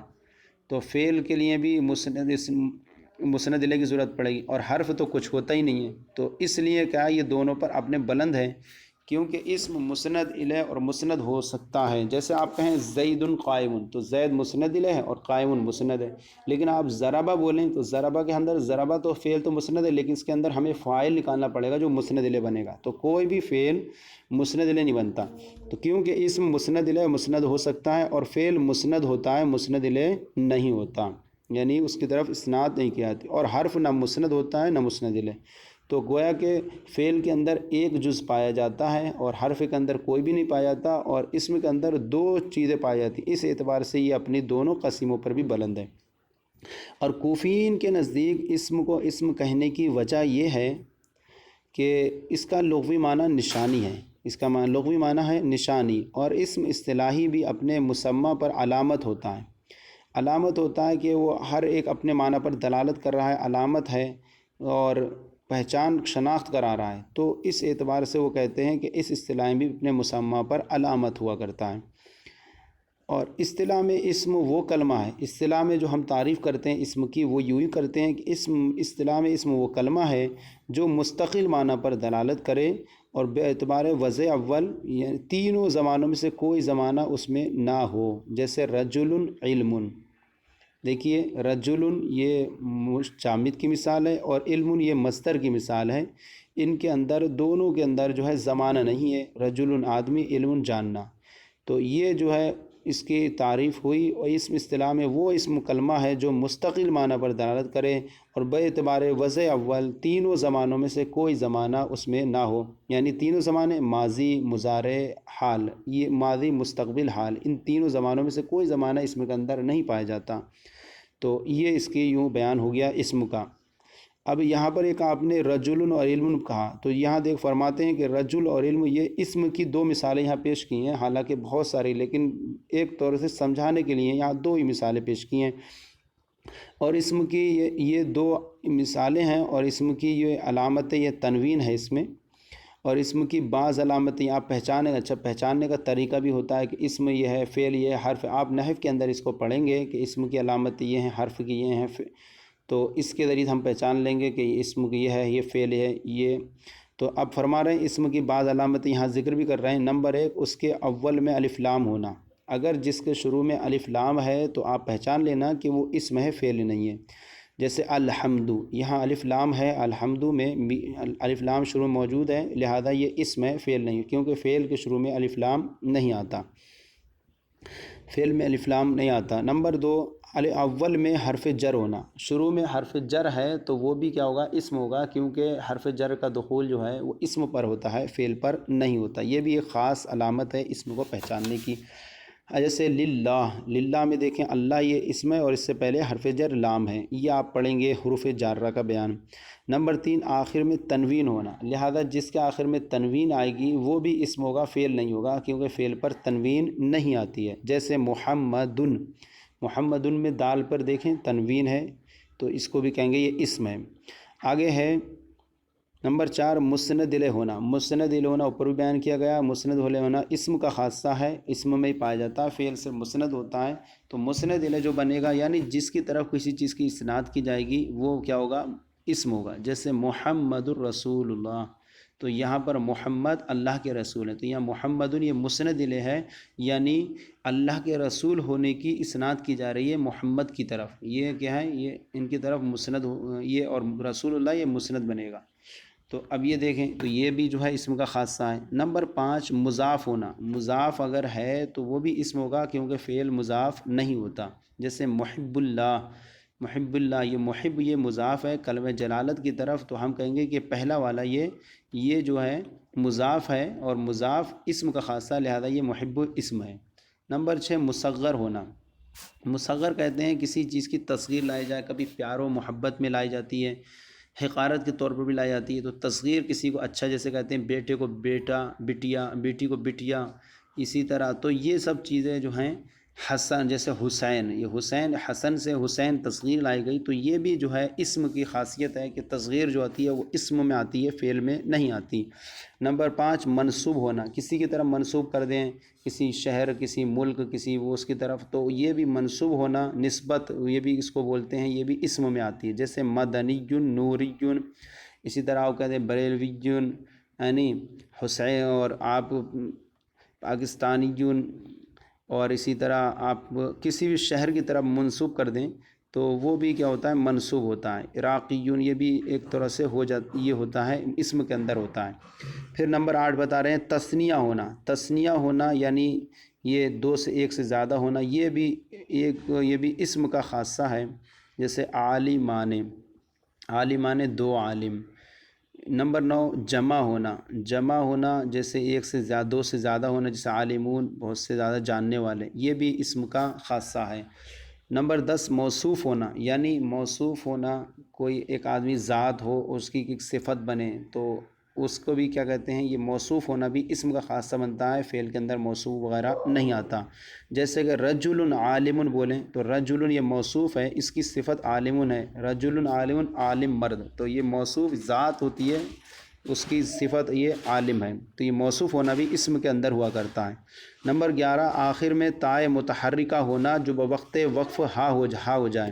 تو فعل کے لیے بھی مسند الیہ کی ضرورت پڑے گی، اور حرف تو کچھ ہوتا ہی نہیں ہے، تو اس لیے کیا یہ دونوں پر اپنے بلند ہیں، کیونکہ اسم مسند الیہ اور مسند ہو سکتا ہے۔ جیسے آپ کہیں زید قائم، تو زید مسند الیہ ہے اور قائم مسند ہے، لیکن آپ ضربہ بولیں تو ضربہ کے اندر ضربہ تو فعل تو مسند ہے، لیکن اس کے اندر ہمیں فاعل نکالنا پڑے گا جو مسند الیہ بنے گا، تو کوئی بھی فعل مسند الیہ نہیں بنتا۔ تو کیونکہ اسم مسند الیہ مسند ہو سکتا ہے اور فعل مسند ہوتا ہے، مسند الیہ نہیں ہوتا، یعنی اس کی طرف اسناد نہیں کی جاتی، اور حرف نہ مسند ہوتا ہے نہ مسند الیہ۔ تو گویا کہ فعل کے اندر ایک جز پایا جاتا ہے اور حرف کے اندر کوئی بھی نہیں پایا جاتا، اور اسم کے اندر دو چیزیں پائی جاتی ہیں، اس اعتبار سے یہ اپنی دونوں قسموں پر بھی بلند ہے۔ اور کوفیین کے نزدیک اسم کو اسم کہنے کی وجہ یہ ہے کہ اس کا لغوی معنی نشانی ہے، اس کا لغوی معنی ہے نشانی، اور اسم اصطلاحی بھی اپنے مسمى پر علامت ہوتا ہے۔ علامت ہوتا ہے کہ وہ ہر ایک اپنے معنی پر دلالت کر رہا ہے، علامت ہے اور پہچان شناخت کرا رہا ہے، تو اس اعتبار سے وہ کہتے ہیں کہ اس اصطلاح میں بھی اپنے مسمى پر علامت ہوا کرتا ہے۔ اور اصطلاح میں اسم وہ کلمہ ہے، اصطلاح میں جو ہم تعریف کرتے ہیں اسم کی وہ یوں ہی کرتے ہیں کہ اصطلاح میں اسم وہ کلمہ ہے جو مستقل معنی پر دلالت کرے اور بے اعتبار وضع اول یعنی تینوں زمانوں میں سے کوئی زمانہ اس میں نہ ہو، جیسے رجل علم۔ دیکھیے رجل یہ جامد کی مثال ہے اور علم یہ مصدر کی مثال ہے، ان کے اندر دونوں کے اندر جو ہے زمانہ نہیں ہے، رجل آدمی، علم جاننا، تو یہ جو ہے اس کی تعریف ہوئی۔ اور اسم اصطلاح میں وہ اسم کلمہ ہے جو مستقل معنی پر دلالت کرے اور بے اعتبار وضع اول تینوں زمانوں میں سے کوئی زمانہ اس میں نہ ہو، یعنی تینوں زمانے ماضی، مضارع، حال، یہ ماضی، مستقبل، حال، ان تینوں زمانوں میں سے کوئی زمانہ اسم کے اندر نہیں پایا جاتا۔ تو یہ اس کی یوں بیان ہو گیا اسم کا۔ اب یہاں پر ایک آپ نے رجل اور علم کہا، تو یہاں دیکھ فرماتے ہیں کہ رجل اور علم یہ اسم کی دو مثالیں یہاں پیش کی ہیں، حالانکہ بہت ساری، لیکن ایک طور سے سمجھانے کے لیے یہاں دو ہی مثالیں پیش کی ہیں، اور اسم کی یہ دو مثالیں ہیں، اور اسم کی یہ علامتیں یہ تنوین ہے اس میں، اور اسم کی بعض علامتیں آپ پہچانے، اچھا پہچاننے کا طریقہ بھی ہوتا ہے کہ اسم یہ ہے، فعل یہ ہے، حرف، آپ نحو کے اندر اس کو پڑھیں گے کہ اسم کی علامتیں یہ ہیں، حرف کی یہ ہیں، تو اس کے ذریعے ہم پہچان لیں گے کہ یہ اسم کی یہ ہے، یہ فعل ہے یہ۔ تو اب فرما رہے ہیں اسم کی بعض علامتیں یہاں ذکر بھی کر رہے ہیں۔ نمبر 1 اس کے اول میں الف لام ہونا، اگر جس کے شروع میں الف لام ہے تو آپ پہچان لینا کہ وہ اسم ہے، فعل نہیں ہے۔ جیسے الحمد، یہاں الف لام ہے، الحمد میں الف لام شروع میں موجود ہے، لہذا یہ اسم ہے، فعل نہیں، کیونکہ فعل کے شروع میں الف لام نہیں آتا، فعل میں الف لام نہیں آتا۔ نمبر 2 اول میں حرف جر ہونا، شروع میں حرف جر ہے تو وہ بھی کیا ہوگا، اسم ہوگا، کیونکہ حرف جر کا دخول جو ہے وہ اسم پر ہوتا ہے، فعل پر نہیں ہوتا، یہ بھی ایک خاص علامت ہے اسم کو پہچاننے کی۔ جیسے للہ، للہ میں دیکھیں اللہ یہ اسم ہے اور اس سے پہلے حرف جر لام ہے، یہ آپ پڑھیں گے حروف جارہ کا بیان۔ نمبر 3 آخر میں تنوین ہونا، لہذا جس کے آخر میں تنوین آئے گی وہ بھی اسم ہوگا، فعل نہیں ہوگا، کیونکہ فعل پر تنوین نہیں آتی ہے۔ جیسے محمدن، محمدن میں دال پر دیکھیں تنوین ہے، تو اس کو بھی کہیں گے یہ اسم ہے۔ آگے ہے نمبر 4 مسند الیہ ہونا، مسند الیہ ہونا اوپر بھی بیان کیا گیا، مسند الیہ ہونا اسم کا خاصہ ہے، اسم میں ہی پایا جاتا ہے، فعل سے مسند ہوتا ہے، تو مسند الیہ جو بنے گا یعنی جس کی طرف کسی چیز کی اسناد کی جائے گی وہ کیا ہوگا، اسم ہوگا۔ جیسے محمد الرسول اللہ، تو یہاں پر محمد اللہ کے رسول ہیں، تو یہاں محمد یہ مسند الیہ ہے، یعنی اللہ کے رسول ہونے کی اسناد کی جا رہی ہے محمد کی طرف، یہ کیا ہے، یہ ان کی طرف مسند، یہ اور رسول اللہ یہ مسند بنے گا۔ تو اب یہ دیکھیں تو یہ بھی جو ہے اسم کا خاصہ ہے۔ نمبر 5 مضاف ہونا، مضاف اگر ہے تو وہ بھی اسم ہوگا، کیونکہ فعل مضاف نہیں ہوتا۔ جیسے محب اللہ، محب اللہ یہ محب یہ مضاف ہے کلمہ جلالت کی طرف، تو ہم کہیں گے کہ پہلا والا یہ جو ہے مضاف ہے اور مضاف اسم کا خاصہ، لہذا یہ محب اسم ہے۔ نمبر 6 مصغر ہونا، مصغر کہتے ہیں کسی چیز کی تصغیر لائی جائے، کبھی پیار و محبت میں لائی جاتی ہے، حقارت کے طور پر بھی لائی جاتی ہے، تو تصغیر کسی کو اچھا، جیسے کہتے ہیں بیٹے کو بیٹا، بٹیا، بیٹی کو بٹیا، اسی طرح تو یہ سب چیزیں جو ہیں حسن جیسے حسین، یہ حسین حسن سے حسین تصغیر لائی گئی، تو یہ بھی جو ہے اسم کی خاصیت ہے کہ تصغیر جو آتی ہے وہ اسم میں آتی ہے، فعل میں نہیں آتی۔ نمبر 5 منسوب ہونا، کسی کی طرف منسوب کر دیں، کسی شہر، کسی ملک، کسی وہ اس کی طرف، تو یہ بھی منسوب ہونا، نسبت، یہ بھی اس کو بولتے ہیں، یہ بھی اسم میں آتی ہے، جیسے مدنی، نوری، اسی طرح آپ کہتے ہیں بریلوی، یعنی حسین، اور آپ پاکستانی، اور اسی طرح آپ کسی بھی شہر کی طرف منسوب کر دیں تو وہ بھی کیا ہوتا ہے، منسوب ہوتا ہے۔ عراقیون، یہ بھی ایک طرح سے یہ ہوتا ہے، اسم کے اندر ہوتا ہے۔ پھر نمبر 8 بتا رہے ہیں تثنیہ ہونا، تثنیہ ہونا یعنی یہ 2 سے 1 سے زیادہ ہونا، یہ بھی اسم کا خاصہ ہے، جیسے عالمان، عالمان 2 عالم۔ نمبر 9 جمع ہونا، جمع ہونا جیسے 1 سے زیادہ، 2 سے زیادہ ہونا، جیسے عالمون بہت سے زیادہ جاننے والے، یہ بھی اسم کا خاصہ ہے۔ نمبر 10 موصوف ہونا، یعنی موصوف ہونا، کوئی ایک آدمی ذات ہو، اس کی ایک صفت بنے تو اس کو بھی کیا کہتے ہیں، یہ موصوف ہونا بھی اسم کا خاصہ بنتا ہے، فعل کے اندر موصوف وغیرہ نہیں آتا۔ جیسے کہ رجل عالم بولیں تو رجل یہ موصوف ہے، اس کی صفت عالم ہے، رجل عالم، عالم مرد، تو یہ موصوف ذات ہوتی ہے، اس کی صفت یہ عالم ہے، تو یہ موصوف ہونا بھی اسم کے اندر ہوا کرتا ہے۔ نمبر 11 آخر میں تائے متحرکہ ہونا، جو بوقت وقف ہا ہو جائے،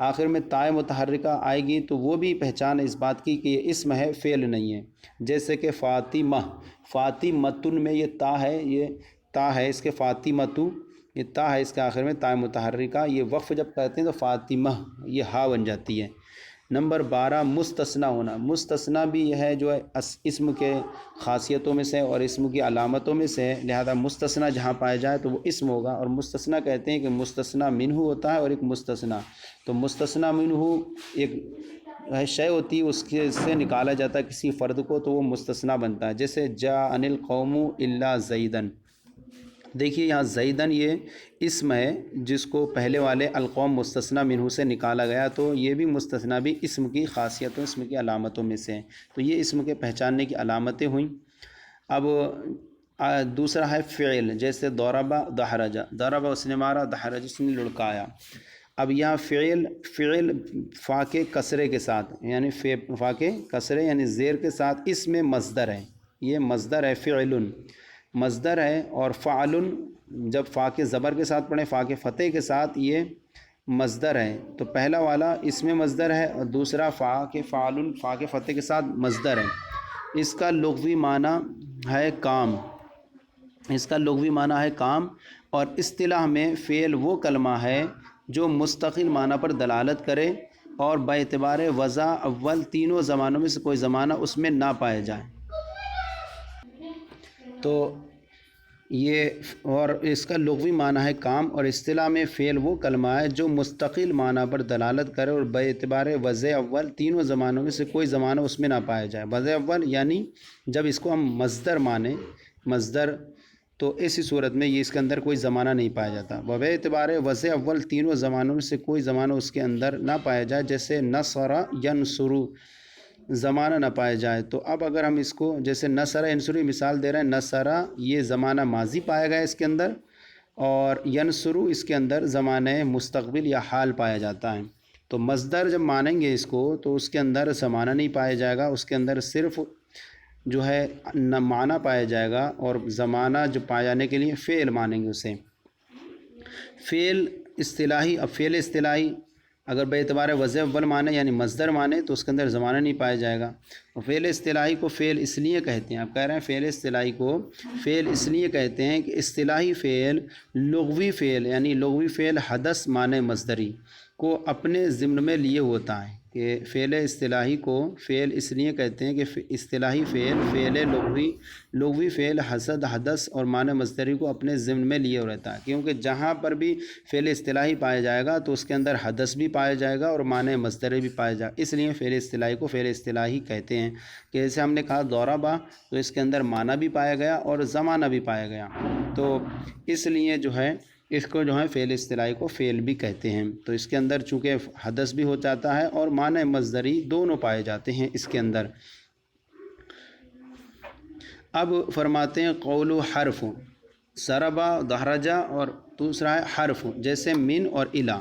آخر میں تائے متحرکہ آئے گی تو وہ بھی پہچان ہے اس بات کی کہ یہ اسم ہے، فعل نہیں ہے۔ جیسے کہ فاطمہ، فاطمتن میں یہ تا ہے، یہ تا ہے اس کے، فاطمتو یہ تا ہے اس کے آخر میں، تائے متحرکہ، یہ وقف جب کرتے ہیں تو فاطمہ یہ ہا بن جاتی ہے۔ نمبر 12 مستثنیٰ ہونا، مستثنیٰ بھی یہ ہے جو ہے اسم کے خاصیتوں میں سے اور اسم کی علامتوں میں سے ہے، لہذا مستثنیٰ جہاں پایا جائے تو وہ اسم ہوگا، اور مستثنیٰ کہتے ہیں کہ مستثنیٰ منہ ہوتا ہے اور ایک مستثنیٰ، تو مستثنیٰ منہ ایک شے ہوتی ہے، اس کے سے نکالا جاتا ہے کسی فرد کو تو وہ مستثنیٰ بنتا ہے، جیسے جاء القوم الا زیدن، دیکھیے یہاں زیدن یہ اسم ہے جس کو پہلے والے القوم مستثنیٰ منہ سے نکالا گیا، تو یہ بھی مستثنیٰ بھی اسم کی خاصیتوں، اسم کی علامتوں میں سے ہیں، تو یہ اسم کے پہچاننے کی علامتیں ہوئیں۔ اب دوسرا ہے فعل، جیسے ضربہ دحرجہ، ضربہ اس نے مارا، دحرجہ اس نے لڑکایا۔ اب یہاں فعل فا کے کسرے کے ساتھ، یعنی فا کے کسرے یعنی زیر کے ساتھ، اس میں مصدر ہے، یہ مصدر ہے، فعل مصدر ہے، اور فعل جب فا کے زبر کے ساتھ پڑھیں، فا کے فتح کے ساتھ، یہ مصدر ہے، تو پہلا والا اس میں مصدر ہے اور دوسرا فا کے فعل، فا کے فتح کے ساتھ مصدر ہے۔ اس کا لغوی معنی ہے کام، اس کا لغوی معنی ہے کام، اور اصطلاح میں فعل وہ کلمہ ہے جو مستقل معنی پر دلالت کرے اور باعتبار وضع اول تینوں زمانوں میں سے کوئی زمانہ اس میں نہ پایا جائے، تو یہ، اور اس کا لغوی معنی ہے کام، اور اصطلاح میں فعل وہ کلمہ ہے جو مستقل معنی پر دلالت کرے اور باعتبار وضع اول تینوں زمانوں میں سے کوئی زمانہ اس میں نہ پایا جائے۔ وضع اول یعنی جب اس کو ہم مصدر مانیں، مصدر، تو ایسی صورت میں یہ اس کے اندر کوئی زمانہ نہیں پایا جاتا۔ باعتبار وضع اول تینوں زمانوں میں سے کوئی زمانہ اس کے اندر نہ پایا جائے، جیسے نصر ینصر، زمانہ نہ پایا جائے، تو اب اگر ہم اس کو جیسے نصر ینصر مثال دے رہے ہیں، نصر یہ زمانہ ماضی پایا گیا اس کے اندر، اور ینصر اس کے اندر زمانہ مستقبل یا حال پایا جاتا ہے، تو مصدر جب مانیں گے اس کو تو اس کے اندر زمانہ نہیں پایا جائے گا، اس کے اندر صرف جو ہے معنی پایا جائے گا، اور زمانہ جو پائے جانے کے لیے فعل مانیں گے اسے۔ فعل اصطلاحی، اب فعل اصطلاحی اگر بے اعتبار وضع اول مانے یعنی مصدر مانے تو اس کے اندر زمانہ نہیں پایا جائے گا، اور فعل اصطلاحی کو فعل اس لیے کہتے ہیں، آپ کہہ رہے ہیں فعل اصطلاحی کو فعل اس لیے کہتے ہیں کہ اصطلاحی فعل لغوی فعل، یعنی لغوی فعل حدث معنی مصدری کو اپنے ضمن میں لیے ہوتا ہے، کہ فعل اصطلاحی کو فعل اس لیے کہتے ہیں کہ اصطلاحی فعل لغوی فعل حدث اور معنی مصدری کو اپنے ضمن میں لیے رہتا ہے، کیونکہ جہاں پر بھی فعل اصطلاحی پایا جائے گا تو اس کے اندر حدث بھی پایا جائے گا اور معنی مصدری بھی پایا جائے گا، اس لیے فعل اصطلاحی کو فعل اصطلاحی کہتے ہیں۔ کہ جیسے ہم نے کہا ضربہ، تو اس کے اندر معنی بھی پایا گیا اور زمانہ بھی پایا گیا، تو اس لیے جو ہے اس کو جو ہے فعل اصطلاحی کو فعل بھی کہتے ہیں، تو اس کے اندر چونکہ حدث بھی ہو جاتا ہے اور معنی مصدری دونوں پائے جاتے ہیں اس کے اندر۔ اب فرماتے ہیں قول و حرف، ضربہ، دحرجہ اور دوسرا ہے حرف، جیسے من اور الا۔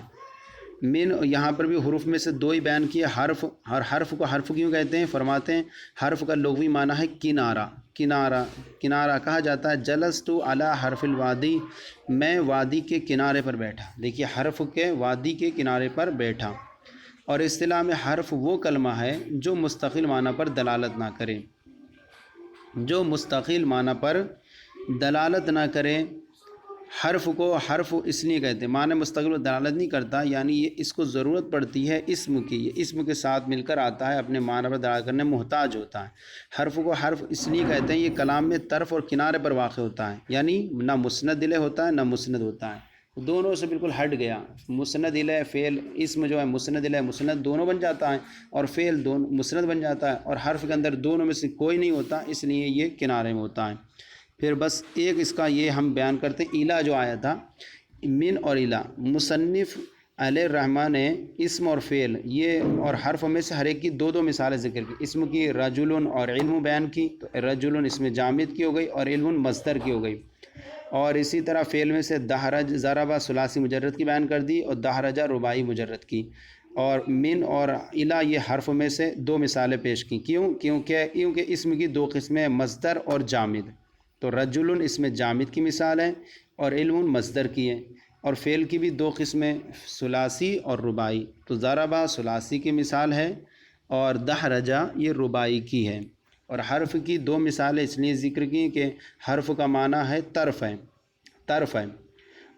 من یہاں پر بھی حروف میں سے دو ہی بیان کیے، حرف، اور حرف کو حرف کیوں کہتے ہیں؟ فرماتے ہیں حرف کا لغوی معنی ہے کنارہ، کنارہ، کنارہ کہا جاتا ہے۔ جلست علی حرف الوادی، میں وادی کے کنارے پر بیٹھا۔ دیکھیے حرف کے وادی کے کنارے پر بیٹھا۔ اور اصطلاح میں حرف وہ کلمہ ہے جو مستقل معنی پر دلالت نہ کرے، جو مستقل معنی پر دلالت نہ کرے۔ حرف کو حرف اس لیے کہتے ہیں، معنی مستقل و دلالت نہیں کرتا، یعنی یہ اس کو ضرورت پڑتی ہے اسم کی، یہ اسم کے ساتھ مل کر آتا ہے، اپنے معنی پر دلالت کرنے محتاج ہوتا ہے۔ حرف کو حرف اس لیے کہتے ہیں، یہ کلام میں طرف اور کنارے پر واقع ہوتا ہے، یعنی نہ مسند الیہ ہوتا ہے نہ مسند ہوتا ہے، دونوں سے بالکل ہٹ گیا۔ مسند الیہ فعل، اسم جو ہے مسند الیہ مسند دونوں بن جاتا ہے، اور فعل دونوں مسند بن جاتا ہے، اور حرف کے اندر دونوں میں سے کوئی نہیں ہوتا، اس لیے یہ کنارے میں ہوتا ہے۔ پھر بس ایک اس کا یہ ہم بیان کرتے ہیں، الا جو آیا تھا، من اور الا، مصنف علیہ الرحمٰن نے اسم اور فعل یہ اور حرف میں سے ہر ایک کی دو دو مثالیں ذکر کی۔ اسم کی رجل اور علم بیان کی، تو رجل اس میں جامد کی ہو گئی اور علم مصدر کی ہو گئی، اور اسی طرح فعل میں سے دہرج ضربہ ثلاثی مجرد کی بیان کر دی، اور دہرجہ رباعی مجرد کی، اور من اور الا یہ حرف میں سے دو مثالیں پیش کی۔ کیونکہ اسم کی دو قسمیں مصدر اور جامد، تو رجل اس میں جامد کی مثال ہے اور علم مصدر کی ہے، اور فعل کی بھی دو قسمیں ثلاثی اور رباعی، تو ضربہ ثلاثی کی مثال ہے اور دحرجہ یہ رباعی کی ہے۔ اور حرف کی دو مثالیں اس لیے ذکر کی کہ حرف کا معنی ہے طرف ہے، طرف ہے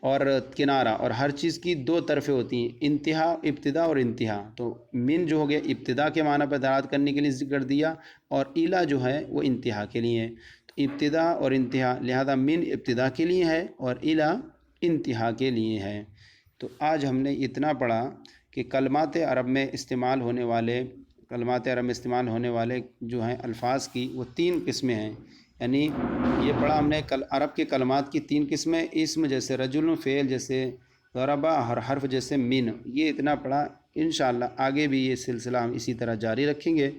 اور کنارہ، اور ہر چیز کی دو طرفیں ہوتی ہیں، انتہا، ابتدا اور انتہا۔ تو من جو ہو گیا ابتدا کے معنی پر دلالت کرنے کے لیے ذکر دیا، اور الا جو ہے وہ انتہا کے لیے ہے، ابتدا اور انتہا، لہذا من ابتدا کے لیے ہے اور الا انتہا کے لیے ہے۔ تو آج ہم نے اتنا پڑھا کہ کلمات عرب میں استعمال ہونے والے جو ہیں الفاظ کی وہ تین قسمیں ہیں، یعنی یہ پڑھا ہم نے عرب کے کلمات کی تین قسمیں، اسم جیسے رجل، فعل جیسے ضربہ، اور حرف جیسے من، یہ اتنا پڑھا۔ انشاءاللہ آگے بھی یہ سلسلہ ہم اسی طرح جاری رکھیں گے۔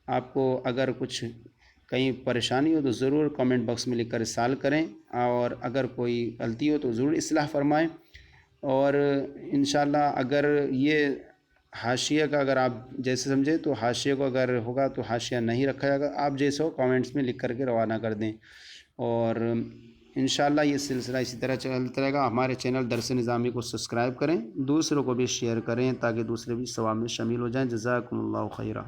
آپ کو اگر کچھ کہیں پریشانی ہو تو ضرور کامنٹ باکس میں لکھ کر ارسال کریں، اور اگر کوئی غلطی ہو تو ضرور اصلاح فرمائیں۔ اور انشاءاللہ اگر یہ حاشیہ کا اگر آپ جیسے سمجھے تو حاشیہ کو اگر ہوگا تو حاشیہ نہیں رکھا جائے گا، آپ جیسے ہو کامنٹس میں لکھ کر کے روانہ کر دیں، اور انشاءاللہ یہ سلسلہ اسی طرح چلتا رہے گا۔ ہمارے چینل درس نظامی کو سبسکرائب کریں، دوسروں کو بھی شیئر کریں تاکہ دوسرے بھی ثواب میں شامل ہو جائیں۔ جزاکم اللہ خیرہ۔